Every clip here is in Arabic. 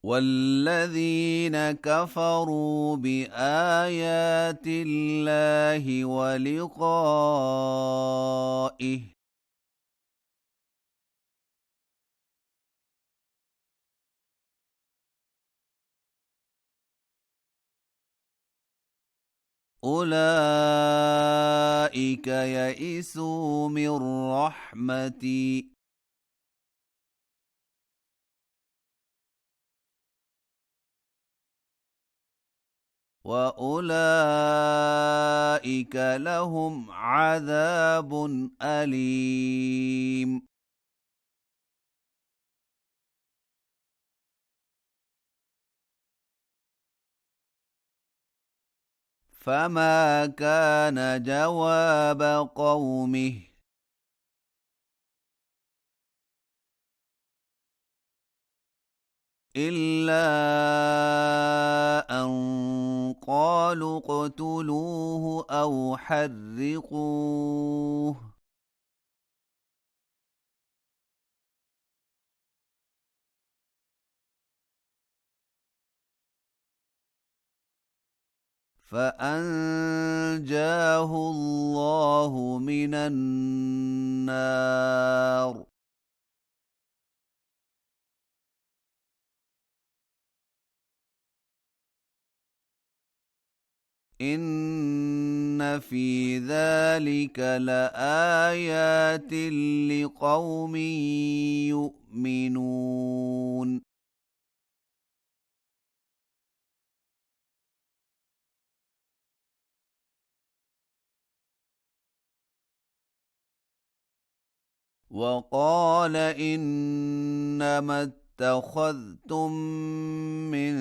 والذين كفروا بآيات الله ولقائه أولئك يئسوا من رحمتي وأولئك لهم عذاب أليم فما كان جواب قومه إلا أن قالوا اقتلوه أو حرقوه فأنجاه الله من النار إن في ذلك لآيات لقوم يؤمنون وقال إنما اتخذتم من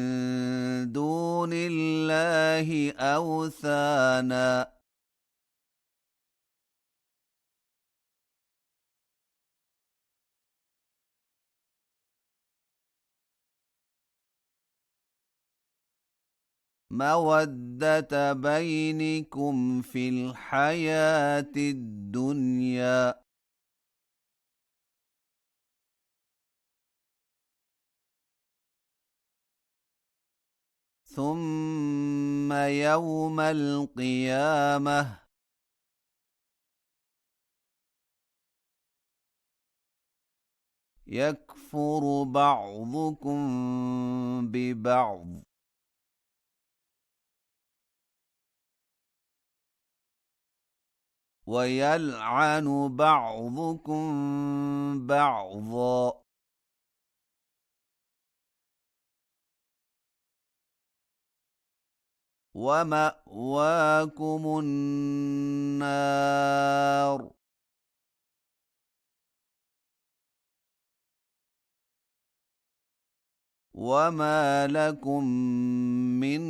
دون الله أوثانا مودة بينكم في الحياة الدنيا ثم يوم القيامة يكفر بعضكم ببعض ويلعن بعضكم بعضا ومأواكم النار وما لكم من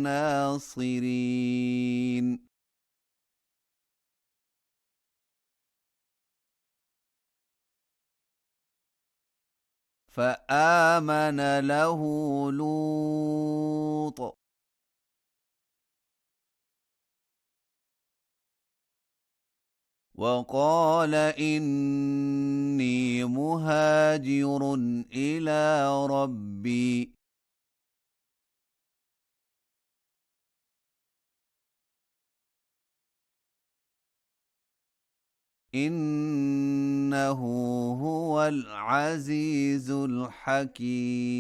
ناصرين فآمن له لوط وقال إني مهاجر إلى ربي إنه هو العزيز الحكيم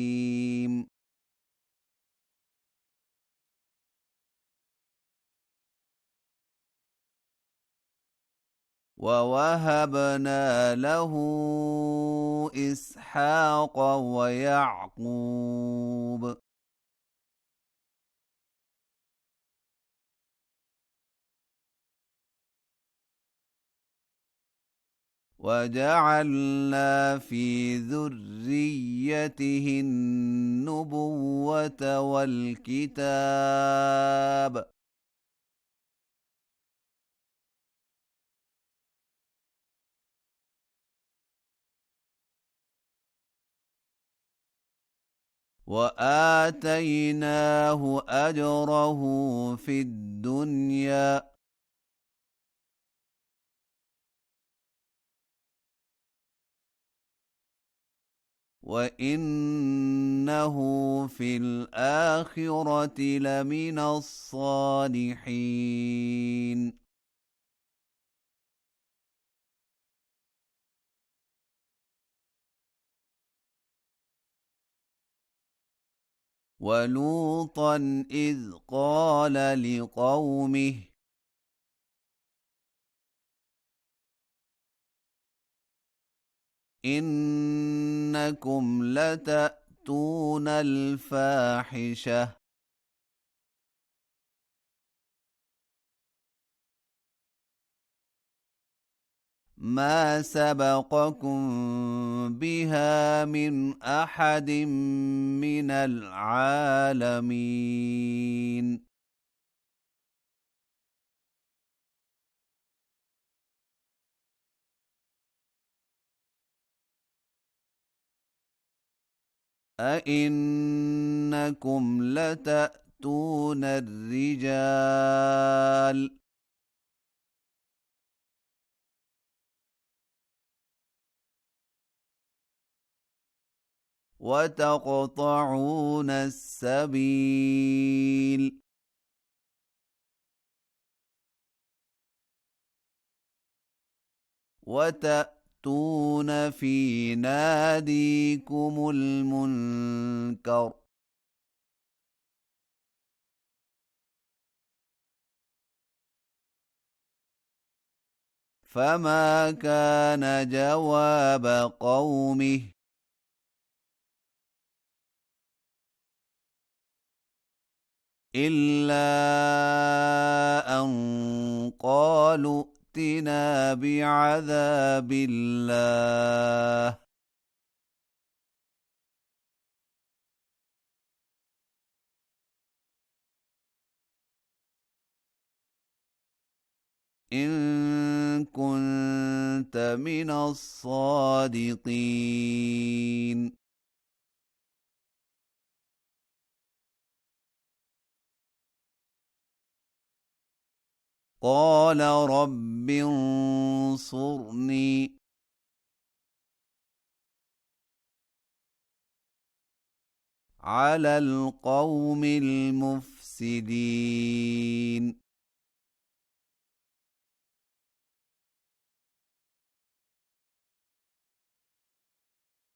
ووهبنا له إسحاق ويعقوب وجعلنا في ذريته النبوة والكتاب وآتيناه أجره في الدنيا وإنه إنه في الآخرة لمن الصالحين ولوطا إذ قال لقومه إنكم لتأتون الفاحشة ما سبقكم بها من أحد من العالمين أئنكم لتأتون الرجال وتقطعون السبيل وتأتون في ناديكم المنكر فما كان جواب قومه إلا أن قالوا ائتنا بعذاب الله إن كنت من الصادقين قال رب انصرني على القوم المفسدين